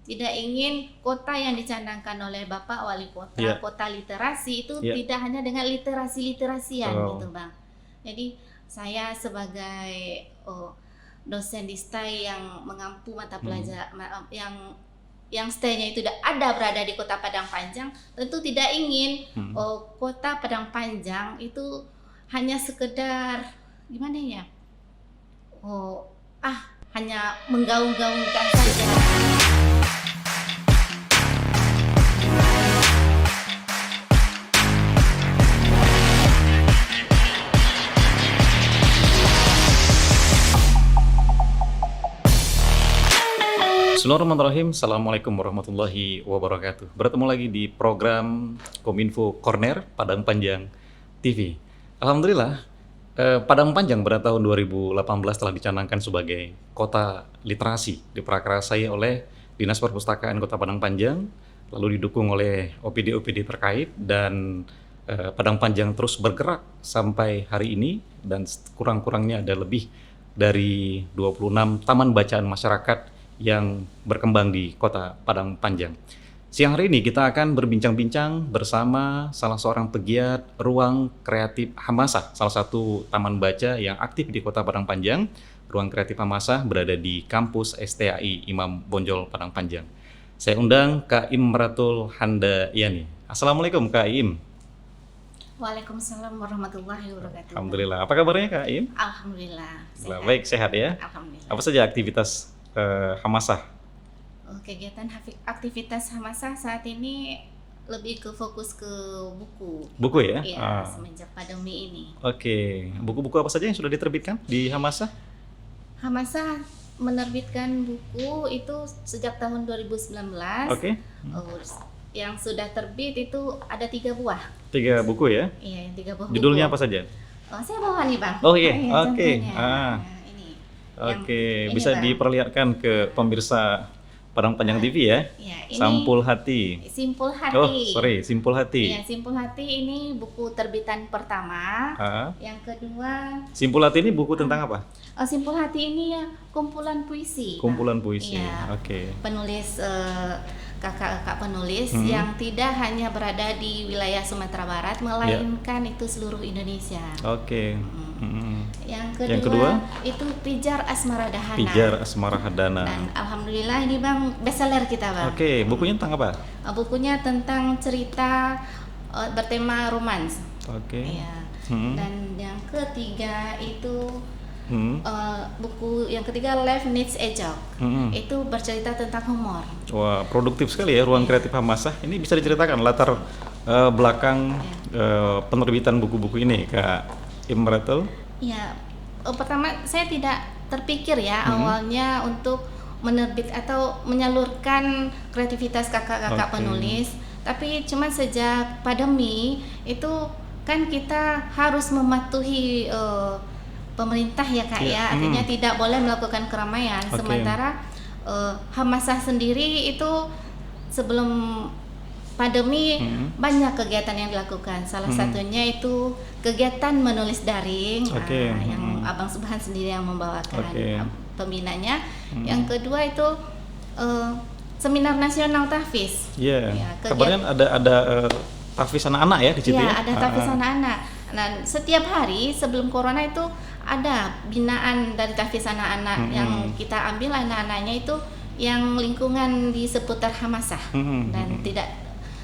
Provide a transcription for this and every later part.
tidak ingin kota yang dicanangkan oleh Bapak Wali Kota, Ya. kota literasi itu Ya. tidak hanya dengan literasi-literasian Oh. gitu Bang. Jadi saya sebagai dosen di STAI yang mengampu mata pelajaran yang stay-nya itu ada berada di Kota Padang Panjang, tentu tidak ingin Kota Padang Panjang itu hanya sekedar gimana ya? Hanya menggaung-gaungkan saja. Bismillahirrahmanirrahim. Assalamualaikum warahmatullahi wabarakatuh. Bertemu lagi di program Kominfo Corner Padang Panjang TV. Alhamdulillah, Padang Panjang pada tahun 2018 telah dicanangkan sebagai kota literasi, diprakarsai oleh Dinas Perpustakaan Kota Padang Panjang, lalu didukung oleh OPD-OPD terkait, dan Padang Panjang terus bergerak sampai hari ini, dan kurang-kurangnya ada lebih dari 26 taman bacaan masyarakat yang berkembang di Kota Padang Panjang. Siang hari ini kita akan berbincang-bincang bersama salah seorang pegiat ruang kreatif Hamasah, salah satu taman baca yang aktif di Kota Padang Panjang. Ruang kreatif Hamasah berada di kampus STAI Imam Bonjol Padang Panjang. Saya undang Kak Imratul Handayani. Assalamualaikum Kak Im. Waalaikumsalam warahmatullahi wabarakatuh. Alhamdulillah. Apa kabarnya Kak Im? Alhamdulillah. Sehat. Baik, sehat ya. Alhamdulillah. Apa saja aktivitas Hamasah? Kegiatan aktivitas Hamasah saat ini lebih ke fokus ke buku. Buku ya? Iya, semenjak pandemi ini. Oke. Buku-buku apa saja yang sudah diterbitkan di Hamasah? Hamasah menerbitkan buku itu sejak tahun 2019. Oke. Yang sudah terbit itu ada 3 buah. 3 buku ya? Iya, 3 buah. Judulnya buku. apa saja? Saya bawa nih Bang. Oh iya, oke. Contohnya. Ini. Oke, Yang bisa ini, Bang. diperlihatkan ke pemirsa Padang Panjang TV ya? Iya, ini Sampul Hati. Simpul Hati. Oh, sorry, Simpul Hati. Iya, Simpul Hati ini buku terbitan pertama. Yang kedua, Simpul Hati ini buku tentang apa? Simpul Hati ini ya kumpulan puisi. Kumpulan puisi. Iya. Oke. Penulis kakak-kakak penulis yang tidak hanya berada di wilayah Sumatera Barat, melainkan itu seluruh Indonesia. Oke. Yang kedua itu Pijar Asmara Dahana. Pijar Asmara Dahana. Dan alhamdulillah ini Bang bestseller kita Bang. Oke, bukunya tentang apa? Bukunya tentang cerita bertema romans. Oke. Iya. Dan yang ketiga itu buku yang ketiga Life Needs a Joke. Itu bercerita tentang humor. Wah, produktif sekali ya ruang kreatif Hamasah. Ini bisa diceritakan latar belakang penerbitan buku-buku ini, Kak Imratul? Iya. Pertama saya tidak terpikir ya awalnya untuk menerbit atau menyalurkan kreativitas kakak-kakak penulis, tapi cuma sejak pandemi itu kan kita harus mematuhi pemerintah ya Kak ya, artinya tidak boleh melakukan keramaian. Sementara Hamasah sendiri itu sebelum pandemi banyak kegiatan yang dilakukan. Salah satunya itu kegiatan menulis daring, yang Abang Subhan sendiri yang membawakan pembinanya. Yang kedua itu seminar nasional tahfiz. Iya. Kabarnya ada tahfiz anak-anak ya di situ ya? Iya, ada tahfiz anak-anak. Nah, setiap hari sebelum corona itu ada binaan dari tahfiz anak-anak yang kita ambil anak-anaknya itu yang lingkungan di seputar Hamasah dan tidak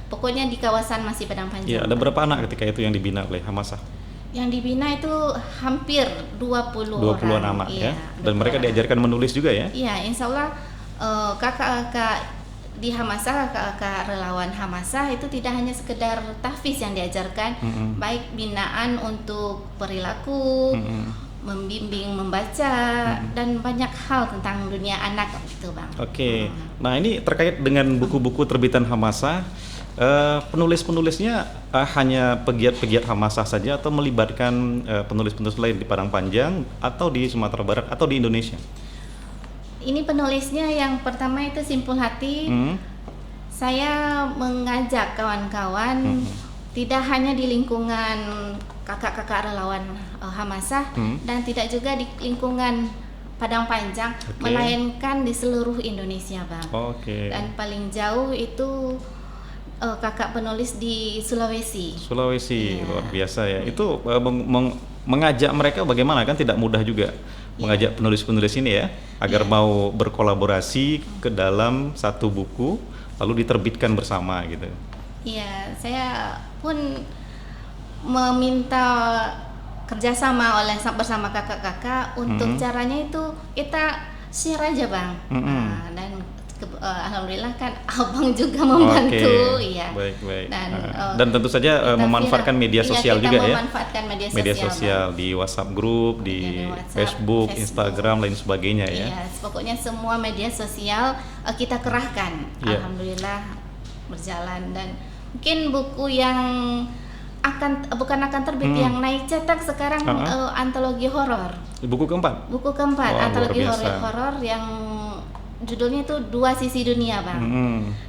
pokoknya di kawasan masih Padang Panjang. Iya, ada berapa anak ketika itu yang dibina oleh Hamasah? Yang dibina itu hampir 20 anak ya. Dan mereka diajarkan menulis juga ya? Iya, insya Allah kakak-kakak di Hamasah, kakak relawan Hamasah itu tidak hanya sekedar tahfiz yang diajarkan, baik binaan untuk perilaku, membimbing membaca, dan banyak hal tentang dunia anak gitu Bang. Oke. Nah, ini terkait dengan buku-buku terbitan Hamasah. Penulis-penulisnya hanya pegiat-pegiat Hamasah saja atau melibatkan penulis-penulis lain di Padang Panjang atau di Sumatera Barat atau di Indonesia? Ini penulisnya yang pertama itu Simpul Hati. Saya mengajak kawan-kawan tidak hanya di lingkungan kakak-kakak relawan Hamasah dan tidak juga di lingkungan Padang Panjang, melainkan di seluruh Indonesia, Bang. Dan paling jauh itu kakak penulis di Sulawesi. Luar biasa ya. Itu mengajak mereka bagaimana, kan tidak mudah juga mengajak penulis-penulis ini ya agar mau berkolaborasi ke dalam satu buku lalu diterbitkan bersama gitu. Iya, saya pun meminta kerjasama bersama kakak-kakak untuk caranya itu kita share aja, Bang. Dan alhamdulillah kan abang juga membantu, ya. Baik. Dan tentu saja memanfaatkan media sosial juga ya. Memanfaatkan media sosial di WhatsApp grup, di Facebook, Instagram, lain sebagainya ya. Iya, pokoknya semua media sosial kita kerahkan. Alhamdulillah berjalan, dan mungkin buku yang bukan akan terbit yang naik cetak sekarang antologi horor. Buku keempat. Antologi horor yang judulnya itu Dua Sisi Dunia, Bang.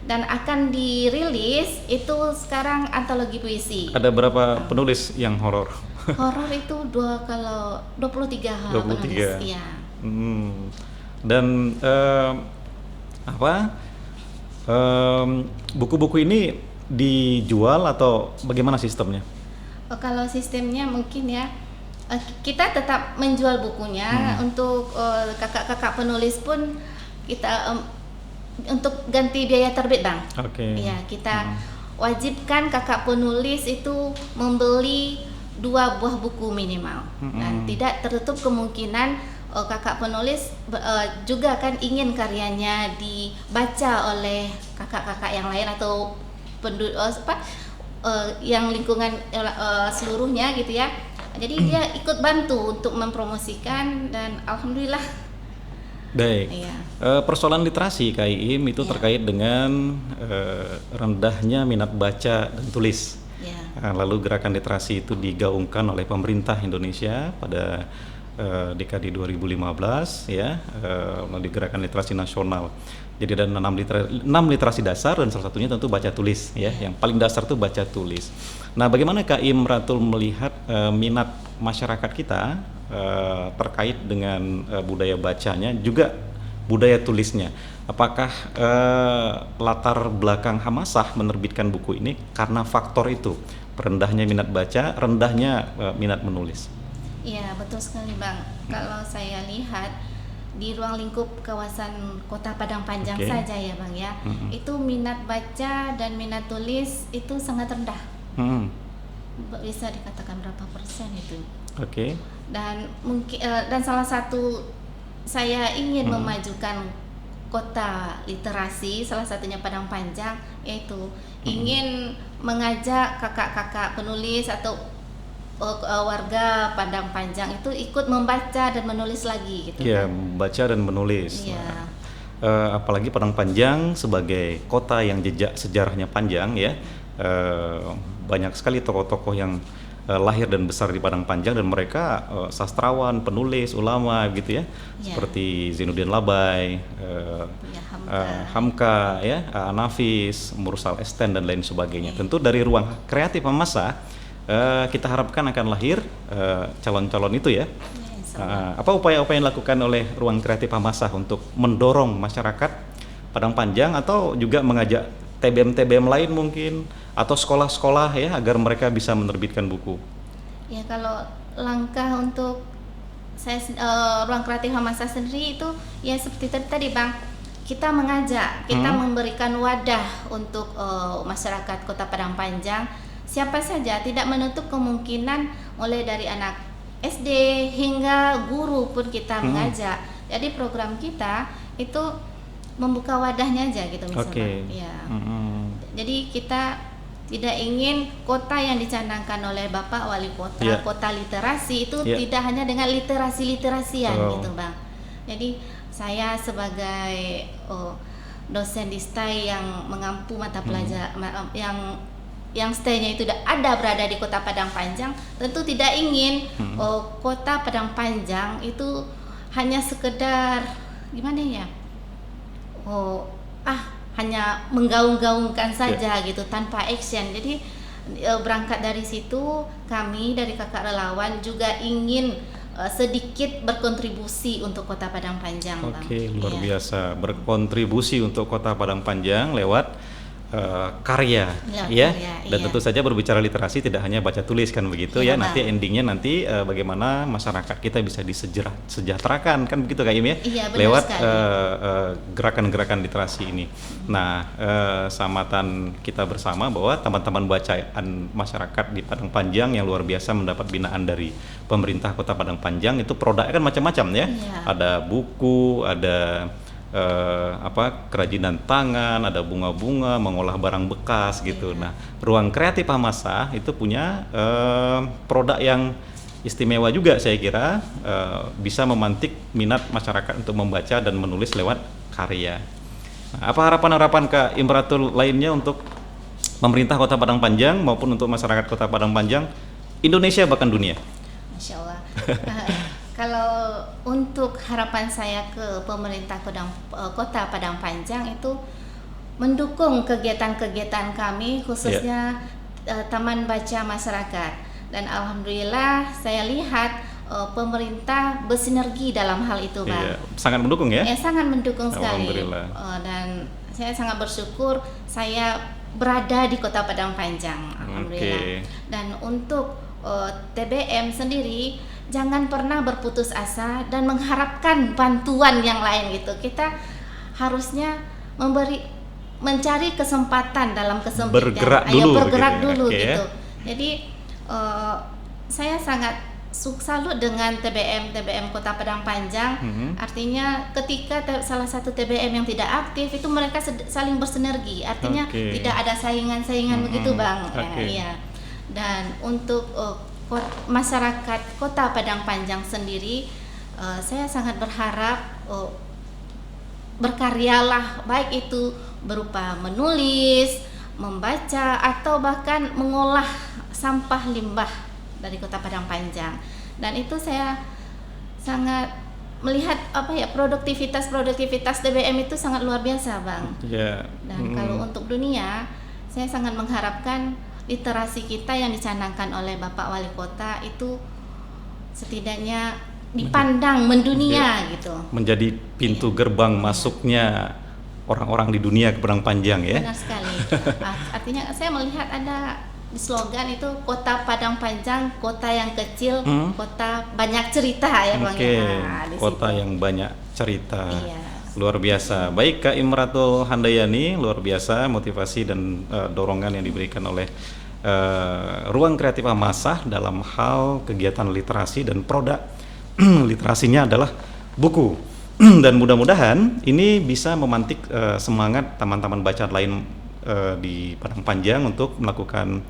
Dan akan dirilis itu sekarang antologi puisi. Ada berapa penulis yang horor? Horor itu 23 penulis. Iya. Dan buku-buku ini dijual atau bagaimana sistemnya? Kalau sistemnya mungkin ya, kita tetap menjual bukunya. Untuk kakak-kakak penulis pun kita untuk ganti biaya terbit, Bang. Ya, kita wajibkan kakak penulis itu membeli 2 buah buku minimal. Dan tidak tertutup kemungkinan kakak penulis juga kan ingin karyanya dibaca oleh kakak-kakak yang lain atau yang lingkungan seluruhnya gitu ya. Jadi dia ikut bantu untuk mempromosikan, dan alhamdulillah. Baik. Persoalan literasi Kak Iim itu terkait dengan rendahnya minat baca dan tulis. Lalu gerakan literasi itu digaungkan oleh pemerintah Indonesia pada dekade 2015 ya, melalui gerakan literasi nasional. Jadi ada 6 literasi dasar, dan salah satunya tentu baca tulis ya. Yang paling dasar itu baca tulis. Nah, bagaimana Kak Iim Ratul melihat minat masyarakat kita terkait dengan budaya bacanya, juga budaya tulisnya? Apakah latar belakang Hamasah menerbitkan buku ini karena faktor itu, rendahnya minat baca, rendahnya minat menulis? Iya, betul sekali, Bang. Kalau saya lihat di ruang lingkup kawasan Kota Padang Panjang saja ya, Bang ya, itu minat baca dan minat tulis itu sangat rendah. Bisa dikatakan berapa persen itu? Dan mungkin dan salah satu saya ingin memajukan kota literasi, salah satunya Padang Panjang, yaitu ingin mengajak kakak-kakak penulis atau warga Padang Panjang itu ikut membaca dan menulis lagi gitu. Iya, membaca dan menulis. Iya. Apalagi Padang Panjang sebagai kota yang jejak sejarahnya panjang ya. Banyak sekali tokoh-tokoh yang lahir dan besar di Padang Panjang, dan mereka sastrawan, penulis, ulama gitu ya. Seperti Zainuddin Labai, Hamka ya, Nafis, Mursal Esten dan lain sebagainya. Tentu dari ruang kreatif Hamasah kita harapkan akan lahir calon-calon itu ya. Apa upaya-upaya yang dilakukan oleh ruang kreatif Hamasah untuk mendorong masyarakat Padang Panjang, atau juga mengajak TBM-TBM lain mungkin, atau sekolah-sekolah ya, agar mereka bisa menerbitkan buku? Ya, kalau langkah untuk ruang kreatif Hamasah sendiri itu ya seperti tadi, Bang. Kita mengajak, kita memberikan wadah untuk masyarakat Kota Padang Panjang. Siapa saja, tidak menutup kemungkinan, mulai dari anak SD hingga guru pun kita mengajak. Jadi program kita itu membuka wadahnya aja gitu misalnya. Ya. Jadi kita tidak ingin kota yang dicanangkan oleh Bapak Wali Kota, kota literasi itu tidak hanya dengan literasi-literasian gitu, Bang. Jadi saya sebagai dosen di STAI yang mengampu mata pelajaran yang stay-nya itu berada di Kota Padang Panjang, tentu tidak ingin Kota Padang Panjang itu hanya sekedar gimana ya, hanya menggaung-gaungkan saja gitu tanpa action. Jadi berangkat dari situ, kami dari kakak relawan juga ingin sedikit berkontribusi untuk Kota Padang Panjang, Bang. Oke, luar Iya. biasa berkontribusi untuk Kota Padang Panjang lewat karya, Lewat ya. karya, Dan iya. tentu saja berbicara literasi tidak hanya baca tulis kan begitu Iya, ya. Nanti Bang. endingnya nanti bagaimana masyarakat kita bisa disejahterakan kan begitu Kak Im ya. Iya, benar Lewat sekali. gerakan-gerakan literasi ini. Nah, samatan kita bersama bahwa teman-teman bacaan masyarakat di Padang Panjang yang luar biasa mendapat binaan dari pemerintah Kota Padang Panjang itu produknya kan macam-macam ya. Iya. Ada buku, ada kerajinan tangan, ada bunga-bunga, mengolah barang bekas gitu. Nah, ruang kreatif Hamasa itu punya produk yang istimewa juga saya kira, bisa memantik minat masyarakat untuk membaca dan menulis lewat karya. Nah, apa harapan-harapan Kak Imratul lainnya untuk pemerintah Kota Padang Panjang maupun untuk masyarakat Kota Padang Panjang, Indonesia bahkan dunia? Masya Allah. Kalau untuk harapan saya ke pemerintah Kota Padang Panjang itu mendukung kegiatan-kegiatan kami khususnya Taman Baca Masyarakat, dan alhamdulillah saya lihat pemerintah bersinergi dalam hal itu, Bang. Iya, sangat mendukung ya. Sangat mendukung sekali. Alhamdulillah. Dan saya sangat bersyukur saya berada di Kota Padang Panjang, alhamdulillah. Oke. Dan untuk TBM sendiri jangan pernah berputus asa dan mengharapkan bantuan yang lain gitu. Kita harusnya mencari kesempatan dalam kesempitan. Bergerak Ayo dulu bergerak gitu ya. dulu Oke, gitu. Jadi saya sangat salut dengan TBM Kota Padang Panjang. Artinya ketika salah satu TBM yang tidak aktif itu mereka saling bersinergi. Artinya Oke. tidak ada saingan-saingan begitu, Bang. Oke. Iya. Dan untuk masyarakat Kota Padang Panjang sendiri, saya sangat berharap berkaryalah, baik itu berupa menulis, membaca, atau bahkan mengolah sampah limbah dari Kota Padang Panjang. Dan itu saya sangat melihat produktivitas TBM itu sangat luar biasa, Bang. Ya. Dan kalau untuk dunia, saya sangat mengharapkan literasi kita yang dicanangkan oleh Bapak Wali Kota itu setidaknya dipandang mendunia gitu. Menjadi pintu gerbang masuknya orang-orang di dunia ke Padang Panjang ya. Benar sekali. Artinya saya melihat ada di slogan itu Kota Padang Panjang, kota yang kecil, kota banyak cerita ya, Bang. Oke, Di kota situ. yang banyak cerita. Iya. Luar biasa. Baik Kak Imratul Handayani, luar biasa motivasi dan dorongan yang diberikan oleh Ruang Kreatif Hamasa dalam hal kegiatan literasi, dan produk literasinya adalah buku. Dan mudah-mudahan ini bisa memantik semangat teman-teman baca lain di Padang Panjang untuk melakukan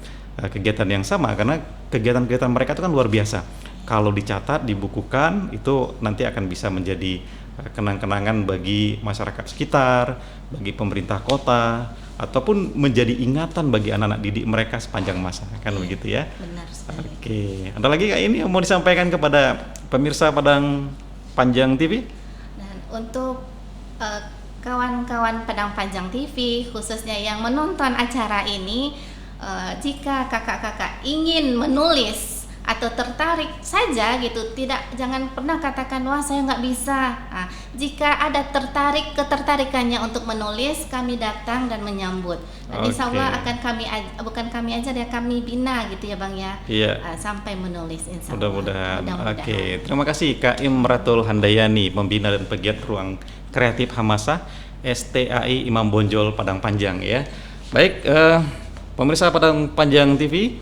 kegiatan yang sama, karena kegiatan-kegiatan mereka itu kan luar biasa. Kalau dicatat, dibukukan, itu nanti akan bisa menjadi kenang-kenangan bagi masyarakat sekitar, bagi pemerintah kota, ataupun menjadi ingatan bagi anak-anak didik mereka sepanjang masa, kan begitu ya. Benar sekali. Oke, ada lagi Kak ini yang mau disampaikan kepada pemirsa Padang Panjang TV? Dan untuk kawan-kawan Padang Panjang TV khususnya yang menonton acara ini, jika kakak-kakak ingin menulis atau tertarik saja gitu, jangan pernah katakan wah saya nggak bisa. Jika ada ketertarikannya untuk menulis, kami datang dan menyambut. Dan insya Allah akan bukan kami aja ya, kami bina gitu ya, Bang ya. Iya. Sampai menulis insya Allah. Mudah-mudahan. Mudah-mudahan. Oke, terima kasih Kak Imratul Handayani, pembina dan pegiat Ruang Kreatif Hamasa STAI Imam Bonjol Padang Panjang ya. Baik, pemirsa Padang Panjang TV,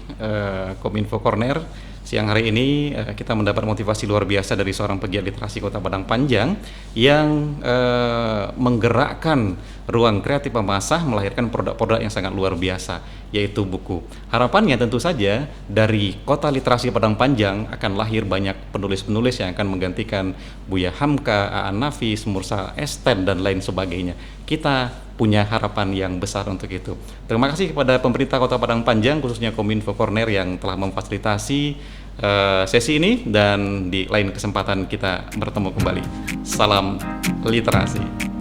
Kominfo Corner, siang hari ini kita mendapat motivasi luar biasa dari seorang pegiat literasi Kota Padang Panjang yang menggerakkan Ruang Kreatif Hamasa melahirkan produk-produk yang sangat luar biasa, yaitu buku. Harapannya tentu saja dari Kota Literasi Padang Panjang akan lahir banyak penulis-penulis yang akan menggantikan Buya Hamka, Aan Nafis, Mursal Esten, dan lain sebagainya. Kita punya harapan yang besar untuk itu. Terima kasih kepada pemerintah Kota Padang Panjang, khususnya Kominfo Corner yang telah memfasilitasi sesi ini, dan di lain kesempatan kita bertemu kembali. Salam literasi.